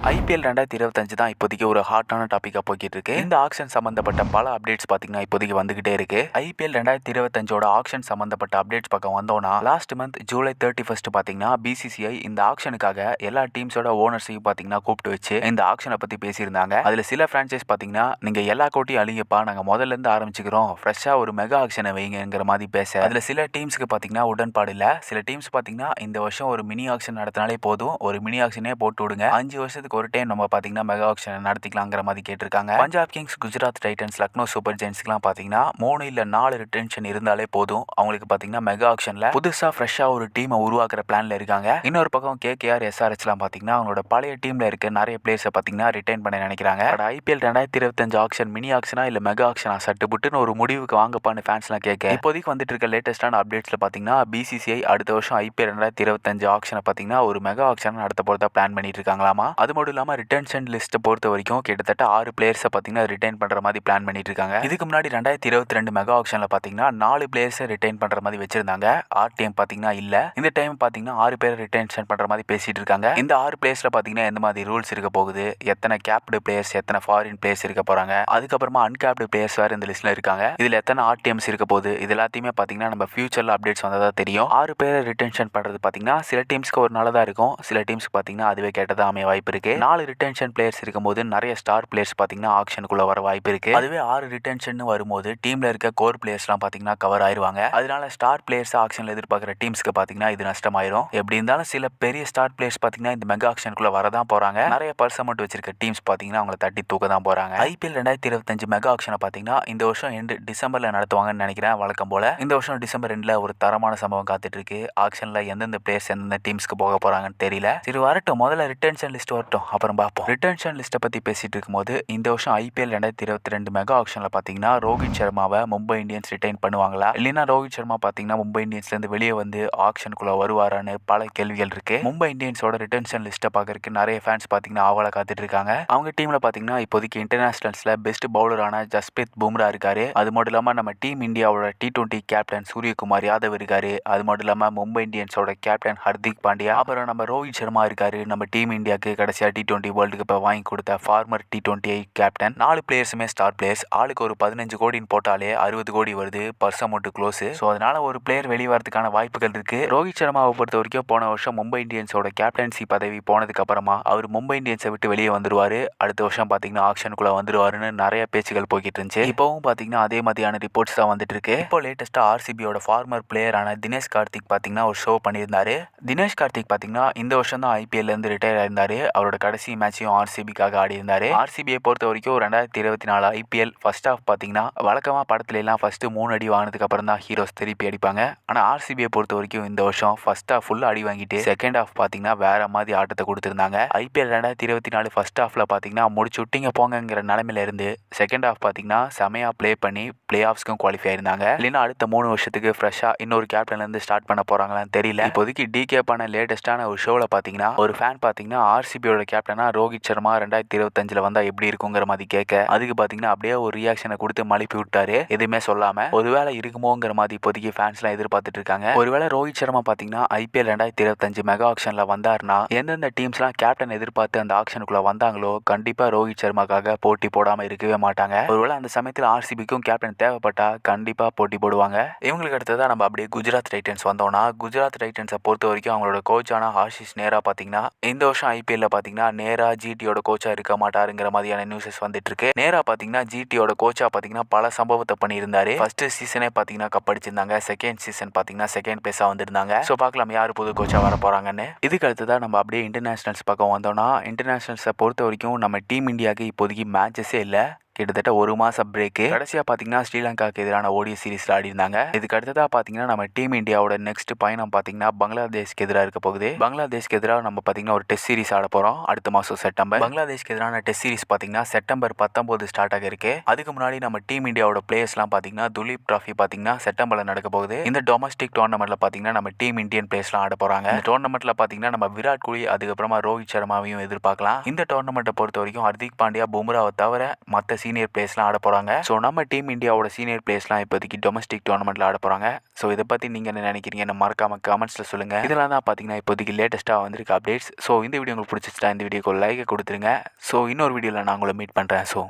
IPL 2025 தான் இப்போதைக்கு ஒரு ஹாட்டான டாப்பிக்காக போய்கிட்டு இருக்கு. இந்த ஆக்ஷன் சம்பந்தப்பட்ட பல அப்டேட்ஸ் பார்த்தீங்கன்னா இப்போதைக்கு வந்துகிட்டே இருக்கு. ஐபிஎல் 2025ஓட ஆக்ஷன் சம்பந்தப்பட்ட அப்டேட்ஸ் பக்கம் வந்தோம்னா லாஸ்ட் மந்த் ஜூலை 31 பார்த்தீங்கன்னா பிசிசிஐ இந்த ஆக்ஷனுக்காக எல்லா டீம்ஸோட ஓனர்ஸையும் பார்த்தீங்கன்னா கூப்பிட்டு வச்சு இந்த ஆக்ஷனை பற்றி பேசியிருந்தாங்க. அதில் சில பிரான்ச்சைஸ் பார்த்தீங்கன்னா நீங்க எல்லா கோட்டையும் அழிங்கப்பா, நாங்க முதல்ல இருந்து ஆரம்பிச்சுக்கிறோம், ஃப்ரெஷ்ஷா ஒரு மெகா ஆக்ஷனை வைங்கிற மாதிரி பேச அதில் சில டீம்ஸ்க்கு பார்த்தீங்கன்னா உடன்பாடு இல்லை. சில டீம்ஸ் பார்த்தீங்கன்னா இந்த வருஷம் ஒரு மினி ஆக்ஷன் நடத்தினாலே போதும், ஒரு மினி ஆக்ஷனே போட்டு விடுங்க, 5 வருஷத்துக்கு ஒரு டைம் நம்ம பாத்தீங்கன்னா மெகா ஆக்ஷன் நடத்திக்கலாங்கிற மாதிரி கேட்டிருக்காங்க. Punjab Kings, Gujarat Titans, Lucknow Super ஜெயின்ஸ்க்குலாம் பாத்தீங்கன்னா 3 இல்ல 4 ரிட்டென்ஷன் இருந்தாலே போதும், அவங்களுக்கு பாத்தீங்கன்னா மெகா ஆக்ஷன்ல புதுசா ஃப்ரெஷ்ஷா ஒரு டீமை உருவாக்குற பிளான்ல இருக்காங்க. இன்னொரு பக்கம் கேகேஆர், எஸ்ஆர்எச்லாம் பாத்தீங்கன்னா அவங்களோட பழைய டீம்ல இருக்க நிறைய பிளேயர்ஸை பாத்தீங்கன்னா ரிட்டைன் பண்ண நினைக்கிறாங்க. ஐபிஎல் 2025 ஆக்ஷன் மினி ஆக்ஷனா இல்ல மெகா ஆக்ஷனா சட்டுப்புட்டுன்னு ஒரு முடிவுக்கு வாங்கப்பான்னு ஃபேன்ஸ்லாம் கேட்க இப்போதைக்கு வந்துட்டு இருக்க லேட்டஸ்டான அப்டேட்ஸ்ல பாத்தீங்கன்னா பிசிசிஐ அடுத்த வருஷம் ஐபிஎல் 2025 ஆக்ஷனை பாத்தீங்கன்னா ஒரு மெகா ஆக்ஷன் நடத்த போறதா பிளான் பண்ணிட்டு இருக்காங்களாமா. அது மட்டும் இல்லாம ரிட்டன்ஷன் லிஸ்ட்டை பொறுத்த வரைக்கும் கிட்டத்தட்ட 6 பிளேயர்ஸை பார்த்தீங்கன்னா ரிட்டைன் பண்ற மாதிரி பிளான் பண்ணிட்டு இருக்காங்க. இதுக்கு முன்னாடி 2022 மெகா ஆக்ஷன்ல பார்த்தீங்கன்னா 4 பிளேயர்ஸை ரிட்டைன் பண்ற மாதிரி வச்சிருந்தாங்க. ஆர்டிஎம் பார்த்தீங்கன்னா இல்ல, இந்த டைம் பார்த்தீங்கன்னா 6 பேர் ரிட்டென்ஷன் பண்ற மாதிரி பேசிட்டு இருக்காங்க. இந்த 6 பிளேயர்ஸ்ல பார்த்தீங்கன்னா எந்த மாதிரி ரூல்ஸ் இருக்க போகுது, எத்தனை கேப்டு பிளேயர்ஸ், எத்தனை ஃபாரின் பிளேயர்ஸ் இருக்க போறாங்க, அதுக்கப்புறமா அன்கேப்டு பிளேயர்ஸ் வேற இந்த லிஸ்ட்ல இருக்காங்க, இதுல எத்தனை ஆர்டிஎம்ஸ் இருக்க போகுது, இது எல்லாத்தையுமே பார்த்தீங்கன்னா நம்ம ஃபியூச்சர்ல அப்டேட்ஸ் வந்ததா தெரியும். 6 பேரை ரிட்டென்ஷன் பண்றது பார்த்தீங்கன்னா சில டீம்ஸ்க்கு ஒரு நல்லதா இருக்கும், சில டீம்ஸ்க்கு பார்த்தீங்கன்னா அதுவே கேட்டதா அமைய வாய்ப்பு இருக்கு. 4 ரிட்டென்ஷன் பிளேயர்ஸ் இருக்கும்போது நிறைய ஸ்டார் பிளேயர்ஸ் பாத்தீங்கன்னா ஆக்ஷனுக்குள்ள வர வாய்ப்பு இருக்கு. அதுவே 6 ரிட்டென்ஷன் வரும்போது டீம்ல இருக்க கோர் பிளேயர்ஸ்லாம் பாத்தீங்கன்னா கவர் ஆயிருவாங்க. அதனால ஸ்டார் பிளேயர்ஸ் ஆக்ஷன்ல எதிர்பார்க்குற டீம்ஸ்க்கு பாத்தீங்கன்னா இது நஷ்டமாயிரும். எப்படி இருந்தாலும் சில பெரிய ஸ்டார் பிளேயர்ஸ் பாத்தீங்கன்னா இந்த மெகா ஆக்ஷனுக்குள்ள வரதான் போறாங்க. நிறைய பர்சன்ட் வச்சிருக்க டீம்ஸ் பாத்தீங்கன்னா அவங்களை தட்டி தூக்க தான் போறாங்க. ஐபிஎல் 2025 மெகா ஆக்ஷனை பாத்தீங்கன்னா இந்த வருஷம் எண்டு டிசம்பர்ல நடத்துவாங்கன்னு நினைக்கிறேன். வழக்கம் போல இந்த வருஷம் டிசம்பர் 2ல ஒரு தரமான சம்பவம் காத்துட்டு இருக்கு. ஆக்ஷன்ல எந்தெந்த பிளேயர்ஸ் எந்தெந்த டீம்ஸ்க்கு போக போறாங்கன்னு தெரியல. சரி வரட்டும், முதல்ல ரிட்டென்ஷன் லிஸ்ட் வரட்டும், அப்புறம் பார்ப்போம். ரிட்டென்ஷன் லிஸ்ட்டை பற்றி பேசிட்டு இருக்கும்போது இந்த வருஷம் ஐபிஎல் 2022 மெகா ஆக்ஷனில் பார்த்தீங்கன்னா ரோஹித் சர்மாவை மும்பை இந்தியன்ஸ் ரிட்டைன் பண்ணுவாங்களா, இல்லைன்னா ரோஹித் சர்மா பார்த்தீங்கன்னா மும்பை இந்தியன்ஸ்லேருந்து வெளியே வந்து ஆக்ஷனுக்குள்ள வருவாரான்னு பல கேள்விகள் இருக்கு. மும்பை இந்தியன்ஸோட ரிட்டென்ஷன் லிஸ்ட்டை பார்க்கறதுக்கு நிறைய ஃபேன்ஸ் பார்த்தீங்கன்னா ஆவலை காத்துட்டு இருக்காங்க. அவங்க டீமில் பார்த்தீங்கன்னா இப்போதைக்கு இன்டர்நேஷனல்ஸில் பெஸ்ட் பவுலரான ஜஸ்பிரித் பும்ரா இருக்காரு. அது மட்டும் இல்லாமல் நம்ம டீம் இந்தியாவோட T20 கேப்டன் சூரியகுமார் யாதவ் இருக்காரு. அது மட்டும் இல்லாமல் மும்பை இந்தியன்ஸோட கேப்டன் ஹர்திக் பாண்டியா, அப்புறம் நம்ம ரோஹித் சர்மா இருக்காரு. நம்ம டீம் இந்தியாவுக்கு கடைசியாக T20 வேர்ல்டு கப்பை வாங்கி கொடுத்த ஃபார்மர் T20 கேப்டன். 4 பிளேயர்ஸுமே ஸ்டார் பிளேயர்ஸ். ஆளுக்கு ஒரு 15 கோடின்னு போட்டாலே 60 கோடி வருது, பர்ஸ் அமௌண்ட் க்ளோஸ். ஸோ அதனால ஒரு பிளேயர் வெளியே வரதுக்கான வாய்ப்புகள் இருக்கு. ரோஹித் சர்மாவை பொறுத்த வரைக்கும் போன வருஷம் மும்பை இந்தியன்ஸோட கேப்டன்சி பதவி போனதுக்கு அப்புறமா அவர் மும்பை இந்தியன்ஸை விட்டு வெளியே வந்துருவாரு. அடுத்த வருஷம் பார்த்தீங்கன்னா ஆக்ஷனுக்குள்ள வந்துருவாருன்னு நிறைய பேச்சுகள் போய்கிட்டு இருந்துச்சு. இப்போவும் பார்த்தீங்கன்னா அதே மாதிரியான ரிப்போர்ட்ஸ் தான் வந்துட்டு இருக்கு. இப்போ லேட்டஸ்டா ஆர்சிபியோட ஃபார்மர் பிளேயரான தினேஷ் கார்த்திக் பார்த்தீங்கன்னா ஒரு ஷோ பண்ணியிருந்தாரு. தினேஷ் கார்த்திக் பார்த்தீங்கன்னா இந்த வருஷம் தான் ஐபிஎல்ல இருந்து ரிட்டையர் ஆயிருந்தாரு. அவரோட கடைசி மேட்சையும் ஆர்சிபிக்காக ஆடி இருந்தாரு. ஆர்சிபியை பொறுத்த வரைக்கும் 2024 ஐபிஎல் ஃபர்ஸ்ட் ஹாஃப் பார்த்தீங்கன்னா வழக்கமாக படத்துல எல்லாம் ஃபர்ஸ்ட் 3 அடி வாங்கினதுக்கு அப்புறம் தான் ஹீரோஸ் திருப்பி அடிப்பாங்க. ஆனால் ஆர்சிபியை பொறுத்த வரைக்கும் இந்த வருஷம் ஃபர்ஸ்ட் ஹாஃப் ஃபுல்லாக அடி வாங்கிட்டு செகண்ட் ஹாஃப் பார்த்தீங்கன்னா வேற மாதிரி ஆட்டத்தை கொடுத்துருந்தாங்க. ஐபிஎல் 2024 ஃபர்ஸ்ட் ஹாஃப்ல பார்த்தீங்கன்னா முடிச்சு விட்டீங்க போங்கிற நிலைமையில இருந்து செகண்ட் ஹாஃப் பார்த்தீங்கன்னா செமையா ப்ளே பண்ணி பிளே ஆஃப்ஸ்க்கும் குவாலிஃபை ஆயிருந்தாங்க. இல்லைன்னா அடுத்த 3 வருஷத்துக்கு ஃப்ரெஷ்ஷா இன்னொரு கேப்டன்ல இருந்து ஸ்டார்ட் பண்ண போறாங்களான்னு தெரியல. இப்போதைக்கு டிகே பண்ண லேட்டஸ்டான ஒரு ஷோவில் பார்த்தீங்கன்னா ஒரு ஃபேன் பார்த்தீங்கன்னா ஆர்சிபியோட கேப்டனா ரோஹித் சர்மா 2025 வந்தா எப்படி இருக்குங்கிற மாதிரி கேட்க அதுக்கு பார்த்தீங்கன்னா அப்படியே ஒரு ரியாக்ஷனை கொடுத்து மழுப்பி விட்டாரு, எதுவுமே சொல்லாம. ஒருவேளை இருக்குமோங்கிற மாதிரி இப்போதைக்கு ஃபேன்ஸ்லாம் எதிர்பார்த்துட்டு இருக்காங்க. ஒருவேளை ரோஹித் சர்மா பார்த்தீங்கன்னா ஐபிஎல் 2025 மெகா ஆக்ஷன்ல வந்தாருன்னா எந்தெந்த டீம்ஸ்லாம் கேப்டன் எதிர்பார்த்து அந்த ஆக்ஷனுக்குள்ள வந்தாங்களோ கண்டிப்பா ரோஹித் சர்மாக்காக போட்டி போடாம இருக்கவே மாட்டாங்க. ஒருவேளை அந்த சமயத்தில் ஆர்சிபிக்கும் கேப்டன் தேவைப்பட்டா கண்டிப்பா போட்டி போடுவாங்க. இவங்களுக்கு அடுத்ததான் நம்ம அப்படியே குஜராத் டைட்டன்ஸ் வந்தோம்னா குஜராத் டைட்டன்ஸை பொறுத்த வரைக்கும் அவங்களோட கோச்சான ஆஷிஷ் நேரா பார்த்தீங்கன்னா இந்த வருஷம் ஐபிஎல்ல பார்த்தீங்கன்னா நேரா ஜிடியோட கோச்சா இருக்க மாட்டாருங்கிற மாதிரியான நியூஸஸ் வந்துட்டு இருக்கு. நேரா பார்த்தீங்கன்னா ஜிடியோட கோச்சா பார்த்தீங்கன்னா பல சம்பவத்தை பண்ணியிருந்தாரு. ஃபர்ஸ்ட் சீசனே பார்த்தீங்கன்னா கப் அடிச்சிருந்தாங்க, செகண்ட் சீசன் பார்த்தீங்கன்னா செகண்ட் பிளேஸா வந்திருந்தாங்க. ஸோ பார்க்கலாம் யார் புது கோச்சா வர போறாங்கன்னு. இதுக்கு அடுத்ததான் நம்ம அப்படியே இன்டர்நேஷனல்ஸ் பக்கம் வந்தோம்னா இன்டர்நேஷனல்ஸை பொறுத்த வரைக்கும் நம்ம டீம் இந்தியாவுக்கு இப்போதைக்கு மேட்சஸே இல்லை. கிட்டத்தட்ட ஒரு மாசம் பிரேக்கு. கடைசியா பாத்தீங்கன்னா ஸ்ரீலங்காக்கு எதிரான ஓடிய சீரீஸ்ல ஆடி இருந்தாங்க. இதுக்கு அடுத்ததா பாத்தீங்கன்னா நம்ம டீம் இந்தியாவோட நெக்ஸ்ட் பயணம் பாத்தீங்கன்னா பங்களாதேஷ்க்கு எதிராக இருக்க போகுது. பங்களாதேஷ்க்கு எதிராக நம்ம பாத்தீங்கன்னா ஒரு டெஸ்ட் சீரிஸ் ஆட போறோம் அடுத்த மாசம் செப்டம்பர். பங்களாதேஷ்க்கு எதிரான டெஸ்ட் சீரிஸ் பாத்தீங்கன்னா செப்டம்பர் 19 ஸ்டார்ட் ஆக இருக்கு. அதுக்கு முன்னாடி நம்ம டீம் இந்தியாவோட பிளேயர்ஸ்லாம் பாத்தீங்கன்னா துலீப் டிராஃபி பாத்தீங்கன்னா செப்டம்பர்ல நடக்க போகுது. இந்த டொமஸ்டிக் டோர்னமெண்ட்ல பாத்தீங்கன்னா நம்ம டீம் இந்தியன் பிளேயர்ஸ்லாம் ஆட போறாங்க. இந்த டோர்னமெண்ட்ல பாத்தீங்கன்னா நம்ம விராட் கோலி அதுக்கப்புறமா ரோஹித் சர்மாவையும் எதிர்பார்க்கலாம். இந்த டோர்னமெண்ட்டை பொறுத்த வரைக்கும் ஹர்திக் பாண்டியா பும்ராவை தவிர மற்ற சீனியர் பிளேயர்ஸ்லாம் ஆட போகிறாங்க. ஸோ நம்ம டீம் இந்தியாவோட சீனியர் பிளேயர்ஸ்லாம் இப்போதைக்கு டொமஸ்டிக் டோர்னமெண்ட்டில் ஆட போகிறாங்க. ஸோ இதை பற்றி நீங்கள் என்ன நினைக்கிறீங்கன்னு மறக்காம கமெண்ட்ஸில் சொல்லுங்கள். இதெல்லாம் தான் பார்த்தீங்கன்னா இப்போதைக்கு லேட்டஸ்ட்டாக வந்திருக்க அப்டேட்ஸ். ஸோ இந்த வீடியோ உங்களுக்கு பிடிச்சிச்சிட்டா இந்த வீடியோக்கு லைக்கை கொடுத்துருங்க. ஸோ இன்னொரு வீடியோவில் நான் உங்களை மீட் பண்ணுறேன். So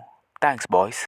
thanks boys.